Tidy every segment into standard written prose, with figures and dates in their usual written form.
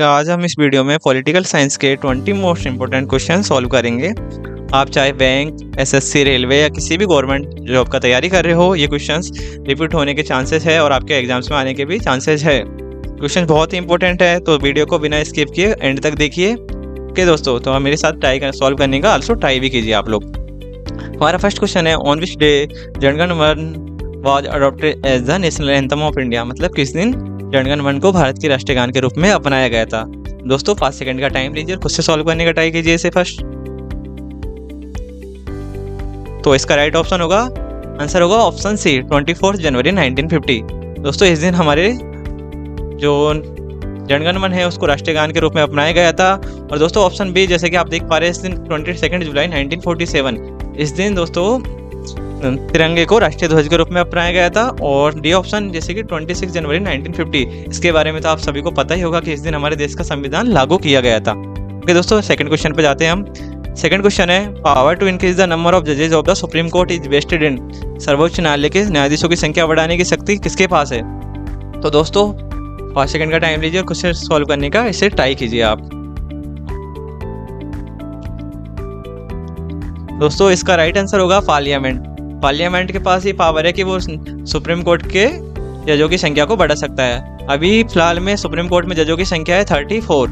आज हम इस वीडियो में पॉलिटिकल साइंस के 20 मोस्ट इंपोर्टेंट क्वेश्चन सॉल्व करेंगे। आप चाहे बैंक, एसएससी, रेलवे या किसी भी गवर्नमेंट जॉब का तैयारी कर रहे हो, ये क्वेश्चंस रिपीट होने के चांसेस है और आपके एग्जाम्स में आने के भी चांसेस है। क्वेश्चन बहुत ही इंपॉर्टेंट है, तो वीडियो को बिना स्किप किए एंड तक देखिए। ओके दोस्तों, तो मेरे साथ ट्राई सॉल्व करने का आल्सो ट्राई भी कीजिए आप लोग। हमारा फर्स्ट क्वेश्चन है, on which day Jana Gana Mana was adopted as the national anthem of India. मतलब किस दिन जनगण मन को भारत के राष्ट्रीय गान के रूप में अपनाया गया था। दोस्तों 5 सेकंड का टाइम लीजिए, खुद से सॉल्व करने का ट्राई कीजिए इसे फर्स्ट। तो इसका राइट ऑप्शन होगा, आंसर होगा ऑप्शन सी, 24 जनवरी 1950। दोस्तों इस दिन हमारे जो जनगण मन है उसको राष्ट्रीय गान के रूप में अपनाया गया था। और दोस्तों ऑप्शन बी, जैसे कि आप देख पा रहे हैं, इस दिन 22 जुलाई 1947 इस दिन दोस्तों तिरंगे को राष्ट्रीय ध्वज के रूप में अपनाया गया था। और डी ऑप्शन, जैसे कि 26 जनवरी 1950, इसके बारे में तो आप सभी को पता ही होगा कि इस दिन हमारे देश का संविधान लागू किया गया था। ओके दोस्तों, सेकंड क्वेश्चन पे जाते हैं हम। सेकंड क्वेश्चन है, power to increase the number of जजेज of the Supreme Court is vested in. सर्वोच्च न्यायालय के न्यायाधीशों की संख्या बढ़ाने की शक्ति किसके पास है। तो दोस्तों 5 सेकंड का टाइम लीजिए और कुछ सॉल्व करने का इसे ट्राई कीजिए आप। दोस्तों इसका राइट आंसर होगा पार्लियामेंट। पार्लियामेंट के पास ही पावर है कि वो सुप्रीम कोर्ट के जजों की संख्या को बढ़ा सकता है। अभी फिलहाल में सुप्रीम कोर्ट में जजों की संख्या है 34।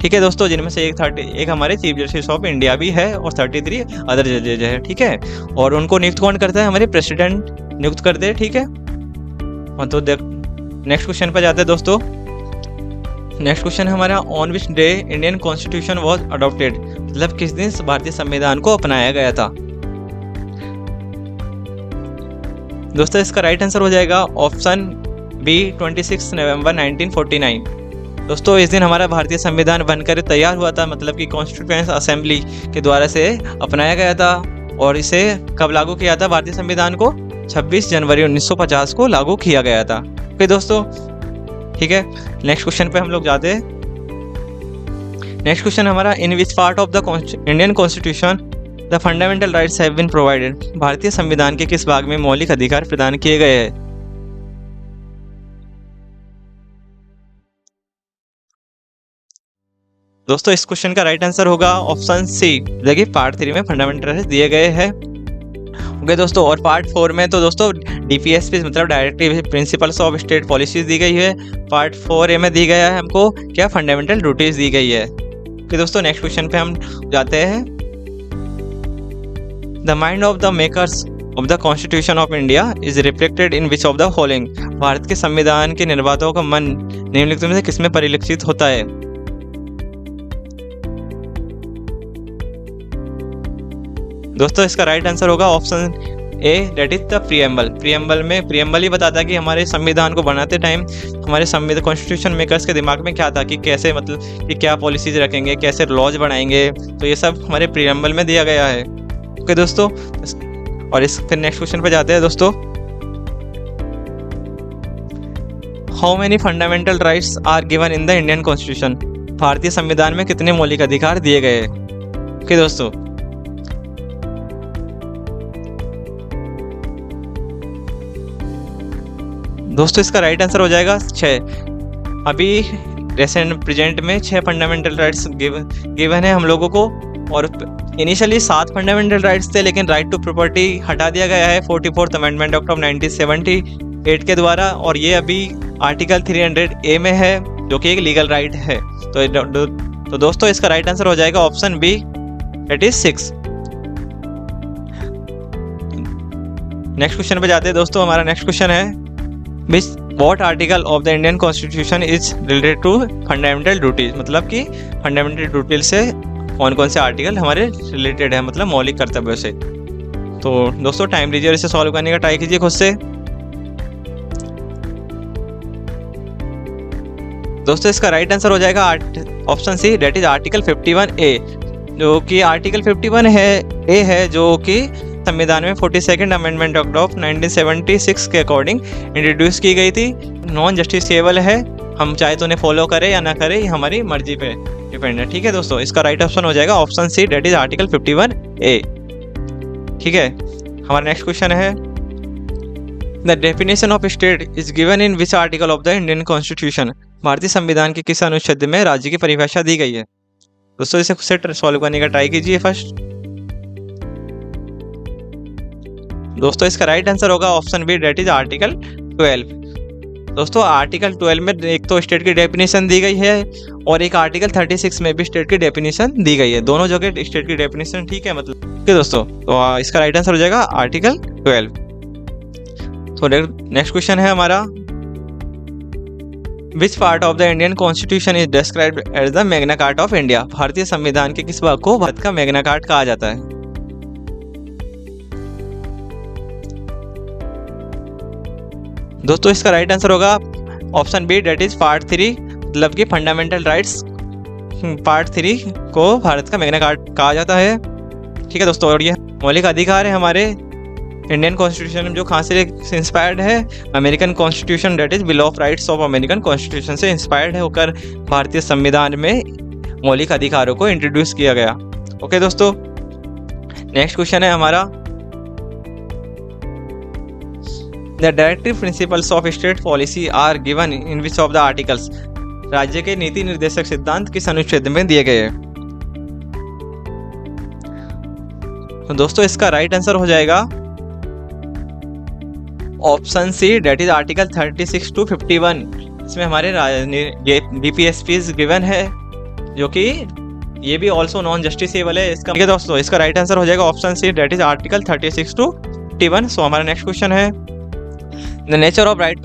ठीक है दोस्तों, जिनमें से एक हमारे चीफ जस्टिस ऑफ इंडिया भी है और 33 अदर जजेज है। ठीक है, और उनको नियुक्त कौन करता है, हमारे प्रेसिडेंट नियुक्त करते हैं। ठीक है, और तो नेक्स्ट क्वेश्चन पर जाते हैं दोस्तों। नेक्स्ट क्वेश्चन हमारा, on which day Indian constitution was adopted. मतलब किस दिन भारतीय संविधान को अपनाया गया था। दोस्तों इसका राइट आंसर हो जाएगा ऑप्शन बी, 26 नवंबर 1949। दोस्तों इस दिन हमारा भारतीय संविधान बनकर तैयार हुआ था, मतलब कि कॉन्स्टिट्यूएंट असेंबली के द्वारा से अपनाया गया था। और इसे कब लागू किया था, भारतीय संविधान को 26 जनवरी 1950 को लागू किया गया था। ओके दोस्तों, ठीक है, नेक्स्ट क्वेश्चन पे हम लोग जाते हैं। नेक्स्ट क्वेश्चन हमारा, in which part of the Indian constitution the fundamental rights have been provided. भारतीय संविधान के किस भाग में मौलिक अधिकार प्रदान किए गए हैं। दोस्तों इस क्वेश्चन का राइट आंसर होगा ऑप्शन सी, देखिए पार्ट 3 में फंडामेंटल राइट्स दिए गए हैं। ओके दोस्तों, और पार्ट 4 में तो दोस्तों डीपीएसपी मतलब directive principles of state policies दी गई है। पार्ट 4A में दी गया है हमको क्या, फंडामेंटल ड्यूटीज दी गई है। ओके दोस्तों, नेक्स्ट क्वेश्चन पे हम जाते हैं। The mind of the makers of the constitution of India is reflected in which of the following. Bharat के संविधान के निर्माताओं का मन निम्नलिखित में से किसमें परिलक्षित होता है। दोस्तों इसका राइट आंसर होगा option A, that is the preamble. Preamble ही बताता है कि हमारे संविधान को बनाते टाइम हमारे संविधान कॉन्स्टिट्यूशन मेकर्स के दिमाग में क्या था कि कैसे, मतलब कि क्या पॉलिसीज रखेंगे, कैसे लॉज बनाएंगे। तो ये सब हमारे प्रीएम्बल में दिया गया है। ओके दोस्तों, और इस फिर नेक्स्ट क्वेश्चन पे जाते हैं दोस्तों। How many fundamental rights are given in the Indian constitution. भारतीय संविधान में कितने मौलिक अधिकार दिए गए। ओके दोस्तों इसका राइट आंसर हो जाएगा 6। अभी रेसेंट प्रेजेंट में 6 फंडामेंटल राइट्स गिवन है हम लोगों को। और इनिशियली 7 फंडामेंटल राइट्स थे, लेकिन राइट टू प्रॉपर्टी हटा दिया गया है 44th अमेंडमेंट ऑफ 1978 के द्वारा। और ये अभी आर्टिकल 300A में है, जो कि एक लीगल राइट है। तो दोस्तों इसका राइट आंसर हो जाएगा option B, that is 6। Next question पे जाते हैं दोस्तों। हमारा नेक्स्ट क्वेश्चन है, What article of the Indian Constitution is related to fundamental duties। मतलब कि फंडामेंटल ड्यूटीज से कौन कौन से आर्टिकल हमारे रिलेटेड है, मतलब मौलिक कर्तव्यों से। तो दोस्तों टाइम लीजिए और इसे सॉल्व करने का ट्राई कीजिए खुद से। दोस्तों इसका राइट आंसर हो जाएगा option C, that is article 51A, जो कि आर्टिकल 51A है, जो कि संविधान में 42nd अमेंडमेंट ऑफ 1976 के अकॉर्डिंग इंट्रोड्यूस की गई थी। नॉन जस्टिसेबल है, हम चाहे तो उन्हें फॉलो करें या ना करें, ये हमारी मर्जी पे डिपेंड है। ठीक है दोस्तों, इसका राइट ऑप्शन हो जाएगा option C, that is article 51A। ठीक है, हमारा नेक्स्ट क्वेश्चन है, the definition of state is given in which article of the Indian constitution. भारतीय संविधान के किस अनुच्छेद में राज्य की परिभाषा दी गई है? दोस्तों इसे खुद से सॉल्व करने का ट्राई कीजिए फर्स्ट। दोस्तों इसका राइट आंसर होगा option B, that is article 12। दोस्तों आर्टिकल 12 में एक तो स्टेट की डेफिनेशन दी गई है और एक आर्टिकल 36 में भी स्टेट की डेफिनेशन दी गई है। दोनों जगह स्टेट की डेफिनेशन ठीक है, मतलब ठीक है दोस्तों। तो इसका राइट आंसर हो जाएगा आर्टिकल 12। तो नेक्स्ट क्वेश्चन है हमारा, which part of the Indian constitution is described as the Magna Carta of India? भारतीय संविधान के किस भाग को भारत का मैग्ना कार्टा कहा जाता है? दोस्तों इसका राइट आंसर होगा option B, that is part 3, मतलब कि फंडामेंटल राइट्स पार्ट 3 को भारत का मैग्ना कार्टा कहा जाता है। ठीक है दोस्तों, और ये मौलिक अधिकार है हमारे इंडियन कॉन्स्टिट्यूशन जो कहाँ से इंस्पायर्ड है? American constitution, that is bill of rights of American constitution से इंस्पायर्ड है होकर भारतीय संविधान में मौलिक अधिकारों को इंट्रोड्यूस किया गया। ओके दोस्तों, नेक्स्ट क्वेश्चन है हमारा, the directive principles of state policy are given in which of the articles? राज्य के नीति निर्देशक सिद्धांत किस अनुच्छेद में दिए गए हैं? तो दोस्तों इसका राइट आंसर हो जाएगा option C, that is article 36 to 51। इसमें हमारे DPSPs गिवन है, जो कि ये भी ऑल्सो नॉन जस्टिसेबल है इसका। ठीक है दोस्तों, इसका राइट आंसर हो जाएगा option C, that is article 36 to 51। So हमारा नेक्स्ट क्वेश्चन है, the nature of right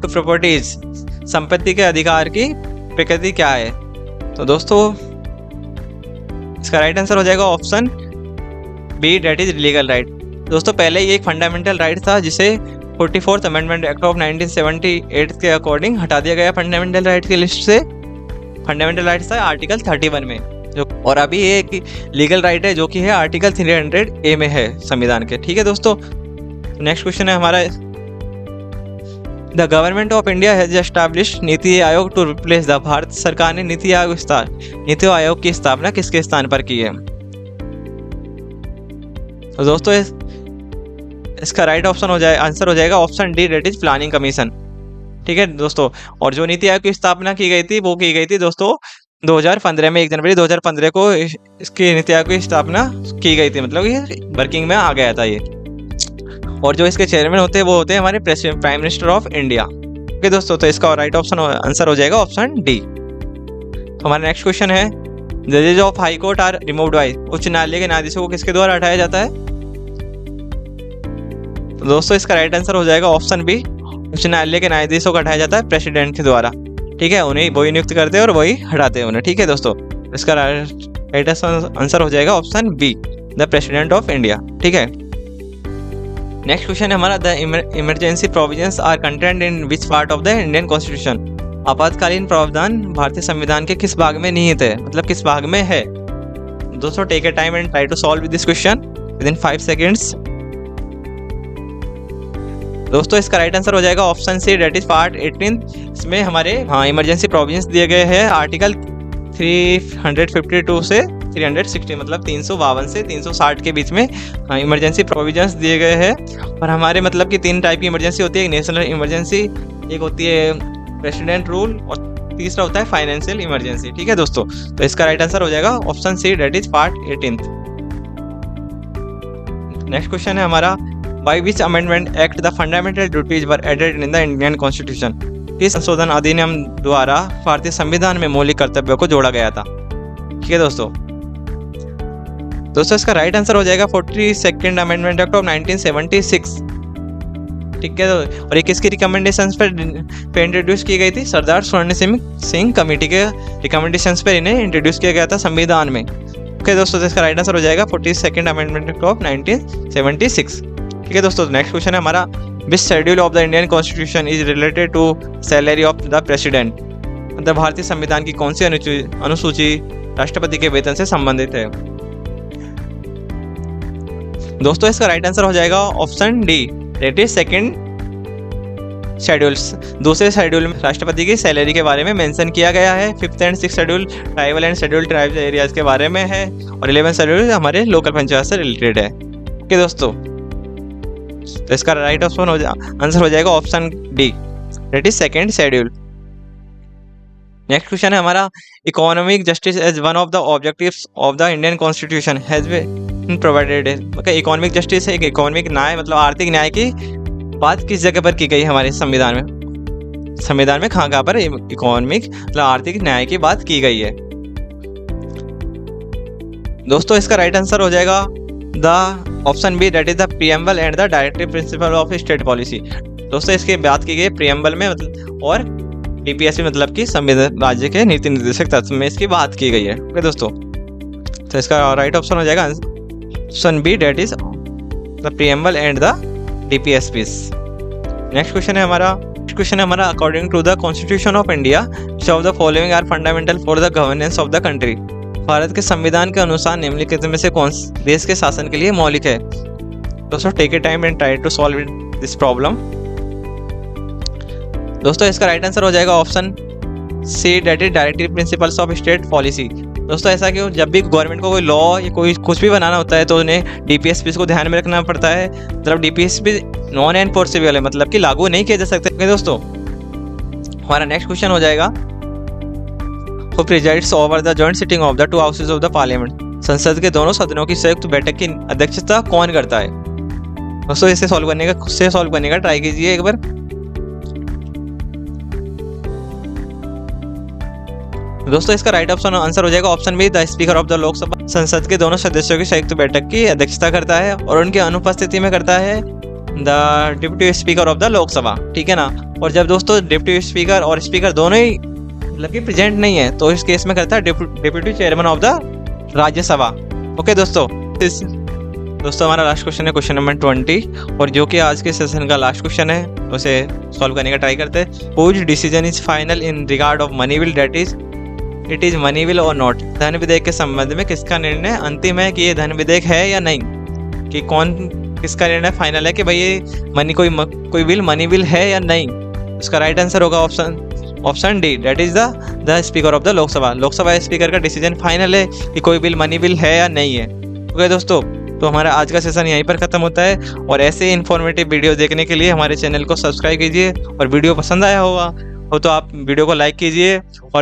to property is? संपत्ति के अधिकार की प्रकृति क्या है? तो दोस्तों इसका राइट आंसर हो जाएगा option B, that is legal right. दोस्तों पहले ये एक फंडामेंटल राइट था जिसे 44th अमेंडमेंट एक्ट ऑफ 1978 के अकॉर्डिंग हटा दिया गया फंडामेंटल राइट की लिस्ट से। फंडामेंटल राइट था आर्टिकल 31 में जो, और अभी ये एक लीगल राइट है जो कि है आर्टिकल 300A में है संविधान के। ठीक है दोस्तों, नेक्स्ट क्वेश्चन है हमारा, the government of India has established NITI Aayog to replace the? Bharat सरकार ने नीति आयोग की स्थापना किसके स्थान पर की है? तो दोस्तों इसका राइट ऑप्शन आंसर हो जाएगा option D, that is planning commission. ठीक है दोस्तों, और जो नीति आयोग की स्थापना की गई थी वो की गई थी दोस्तों 2015 में, 1 जनवरी 2015 को इसकी नीति आयोग की स्थापना की गई थी, मतलब ये वर्किंग में आ गया था ये। और जो इसके चेयरमैन होते हैं वो होते हैं हमारे prime minister of India. Okay दोस्तों, तो इसका राइट ऑप्शन आंसर हो जाएगा ऑप्शन डी। तो हमारा नेक्स्ट क्वेश्चन है, जजेज of High Court are removed by? उच्च न्यायालय के न्यायाधीशों को किसके द्वारा हटाया जाता है? तो दोस्तों इसका राइट आंसर हो जाएगा ऑप्शन बी, उच्च न्यायालय के न्यायाधीशों को हटाया जाता है प्रेसिडेंट के द्वारा। ठीक है, उन्हें वही नियुक्त करते हैं और वही हटाते हैं उन्हें। ठीक है दोस्तों, इसका राइट आंसर हो जाएगा option B, the president of India. ठीक है, नेक्स्ट क्वेश्चन है हमारा, the emergency provisions are content in which part of the Indian constitution? आपातकालीन प्रावधान भारतीय संविधान के किस भाग में निहित है, मतलब किस भाग में है? दोस्तों take a time and try to solve this question within 5 seconds. दोस्तों इसका राइट आंसर हो जाएगा option C, that is part 18। इसमें हमारे इमरजेंसी प्रोविजंस दिए गए हैं आर्टिकल 352 से 360, मतलब 352 से 360 के बीच में इमरजेंसी प्रोविजंस दिए गए हैं। और हमारे मतलब कि 3 टाइप की इमरजेंसी होती है, एक नेशनल इमरजेंसी, एक होती है प्रेसिडेंट रूल, और तीसरा होता है फाइनेंशियल इमरजेंसी। ठीक है दोस्तों, तो इसका राइट आंसर हो जाएगा option C, that is part 18। Next question है हमारा, by which amendment act the fundamental duties were added in the Indian constitution? किस संशोधन अधिनियम द्वारा भारतीय संविधान में मौलिक कर्तव्यों को जोड़ा गया था? ठीक है दोस्तों इसका राइट आंसर हो जाएगा 42nd अमेंडमेंट एक्ट ऑफ 1976। ठीक है, और ये किसकी रिकमेंडेशंस पर इंट्रोड्यूस की गई थी? सरदार स्वर्ण सिंह कमेटी के रिकमेंडेशंस पर इन्हें इंट्रोड्यूस किया गया था संविधान में। ओके दोस्तों, इसका राइट आंसर हो जाएगा 42nd अमेंडमेंट एक्ट ऑफ 1976। ठीक है दोस्तों, नेक्स्ट क्वेश्चन है हमारा, which schedule of the Indian constitution is related to salary of the president? मतलब भारतीय संविधान की कौन सी अनुसूची राष्ट्रपति के वेतन से संबंधित है? दोस्तों इसका राइट आंसर हो जाएगा option D, that is 2nd schedule. दूसरे शेड्यूल में राष्ट्रपति की सैलरी के बारे में मेंशन किया गया है। 5th and 6th schedule tribal and schedule tribes areas के बारे में है, और 11th शेड्यूल हमारे लोकल पंचायत से रिलेटेड है। ओके दोस्तों, तो इसका राइट आंसर हो जाएगा option D, that is 2nd schedule. Next question है हमारा, economic justice as one of the objectives of the Indian constitution has been provided. मतलब इकोनॉमिक जस्टिस है, इकोनॉमिक न्याय मतलब आर्थिक न्याय की बात किस जगह पर की गई है हमारे संविधान में? संविधान में कहाँ पर इकोनॉमिक मतलब आर्थिक न्याय की बात की गई है? दोस्तों इसका राइट आंसर हो जाएगा the option B, that is the preamble and the directive principle of state policy. दोस्तों इसकी बात की गई प्रीएम्बल में मतलब, और डीपीएसपी मतलब कि संविधान राज्य के नीति निर्देशक तत्व में इसकी बात की गई है। ओके दोस्तों, तो इसका राइट ऑप्शन हो जाएगा option B, that is the preamble and the DPSP. Next question है हमारा, according to the constitution of India which of the following are fundamental for the governance of the country. भारत के संविधान के अनुसार निम्नलिखित में से कौन देश के शासन के लिए मौलिक है? दोस्तों take a time and try to solve this problem. दोस्तों इसका राइट आंसर हो जाएगा option C, that is directive principles of state policy. दोस्तों ऐसा क्यों, जब भी गवर्नमेंट को कोई लॉ या कोई कुछ भी बनाना होता है तो उन्हें डीपीएसपी को ध्यान में रखना पड़ता है। मतलब डीपीएसपी नॉन एनफोर्सेबल है, मतलब कि लागू नहीं किया जा सकता। ओके दोस्तों, हमारा नेक्स्ट क्वेश्चन हो जाएगा, who presides over the joint sitting of the two houses of the parliament. संसद के दोनों सदनों की संयुक्त बैठक की अध्यक्षता कौन करता है? दोस्तों इसे सॉल्व करने का ट्राई कीजिए एक बार। दोस्तों इसका राइट ऑप्शन आंसर हो जाएगा option B, the speaker of the Lok Sabha. संसद के दोनों सदस्यों की संयुक्त बैठक की अध्यक्षता करता है और उनकी अनुपस्थिति में करता है the deputy speaker of the Lok Sabha. ठीक है ना। और जब दोस्तों डिप्टी स्पीकर और स्पीकर दोनों ही मतलब कि प्रेजेंट नहीं है तो इस केस में करता है deputy chairman of the Rajya Sabha. Okay दोस्तों हमारा लास्ट क्वेश्चन है क्वेश्चन नंबर 20, और जो कि आज के सेशन का लास्ट क्वेश्चन है, उसे सॉल्व करने का ट्राई करते हैं। Which decision is final in regard of money bill, that is it is money bill और नॉट। धन विधेयक के संबंध में किसका निर्णय अंतिम है कि ये धन विधेयक है या नहीं, कि किसका निर्णय फाइनल है कि भाई ये कोई बिल मनी बिल है या नहीं? उसका राइट आंसर होगा option D, that is the speaker of the Lok Sabha speaker का डिसीजन फाइनल है कि कोई बिल मनी बिल है या नहीं है। ओके दोस्तों, तो हमारा आज का सेशन यहीं पर खत्म होता है, और ऐसे इन्फॉर्मेटिव वीडियो देखने के लिए हमारे चैनल को सब्सक्राइब कीजिए, और वीडियो पसंद आया होगा तो आप वीडियो को लाइक कीजिए और